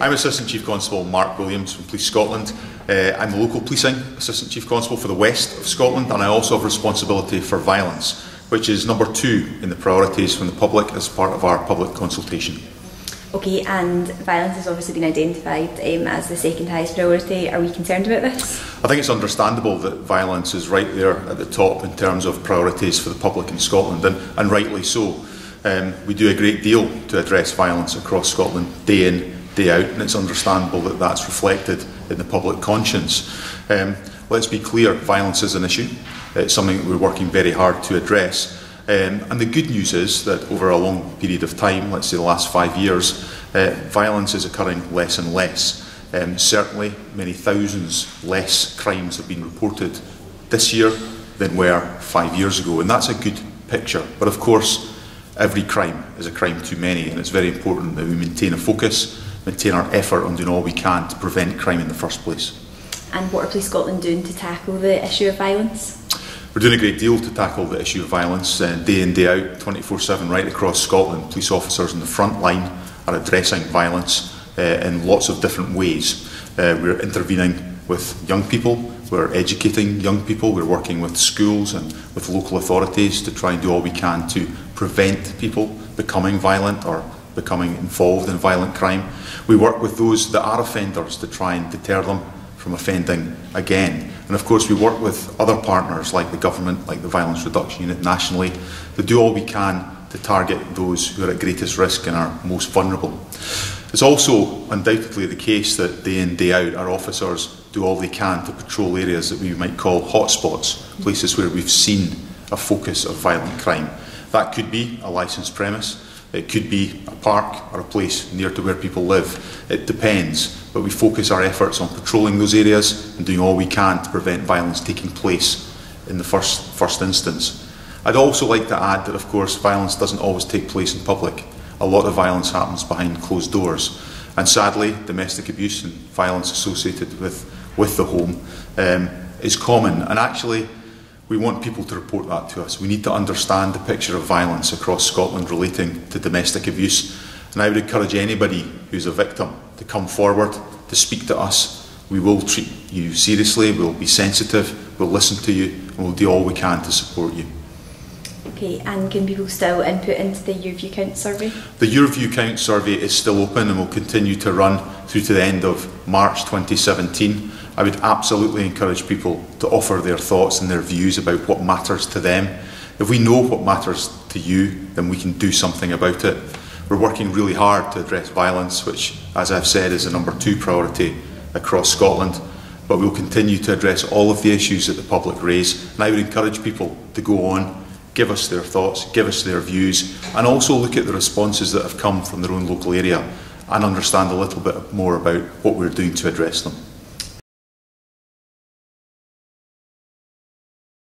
I'm Assistant Chief Constable Mark Williams from Police Scotland. I'm the local policing Assistant Chief Constable for the west of Scotland, and I also have responsibility for violence, which is number 2 in the priorities from the public as part of our public consultation. Okay, and violence has obviously been identified as the second highest priority. Are we concerned about this? I think it's understandable that violence is right there at the top in terms of priorities for the public in Scotland, and rightly so. We do a great deal to address violence across Scotland, day in, day out, and it's understandable that that's reflected in the public conscience. Let's be clear, violence is an issue. It's something that we're working very hard to address. And the good news is that over a long period of time, let's say the last 5 years, violence is occurring less and less. Certainly, many thousands less crimes have been reported this year than were 5 years ago, and that's a good picture. But of course, every crime is a crime too many, and it's very important that we maintain a focus, maintain our effort on doing all we can to prevent crime in the first place. And what are Police Scotland doing to tackle the issue of violence? We're doing a great deal to tackle the issue of violence day in, day out, 24/7 right across Scotland. Police officers in the front line are addressing violence in lots of different ways. We're intervening with young people, we're educating young people, we're working with schools and with local authorities to try and do all we can to prevent people becoming violent or becoming involved in violent crime. We work with those that are offenders to try and deter them from offending again. And of course we work with other partners like the government, like the Violence Reduction Unit nationally, to do all we can to target those who are at greatest risk and are most vulnerable. It's also undoubtedly the case that day in, day out, our officers do all they can to patrol areas that we might call hotspots, places where we've seen a focus of violent crime. That could be a licensed premise, it could be a park or a place near to where people live. It depends, but we focus our efforts on patrolling those areas and doing all we can to prevent violence taking place in the first instance. I'd also like to add that, of course, violence doesn't always take place in public. A lot of violence happens behind closed doors, and sadly, domestic abuse and violence associated with the home is common, and actually we want people to report that to us. We need to understand the picture of violence across Scotland relating to domestic abuse, and I would encourage anybody who's a victim to come forward, to speak to us. We will treat you seriously, we'll be sensitive, we'll listen to you, and we'll do all we can to support you. Okay, and can people still input into the Your View Count survey? The Your View Count survey is still open and will continue to run through to the end of March 2017. I would absolutely encourage people to offer their thoughts and their views about what matters to them. If we know what matters to you, then we can do something about it. We're working really hard to address violence, which, as I've said, is the number 2 priority across Scotland. But we'll continue to address all of the issues that the public raise, and I would encourage people to go on, give us their thoughts, give us their views, and also look at the responses that have come from their own local area and understand a little bit more about what we're doing to address them.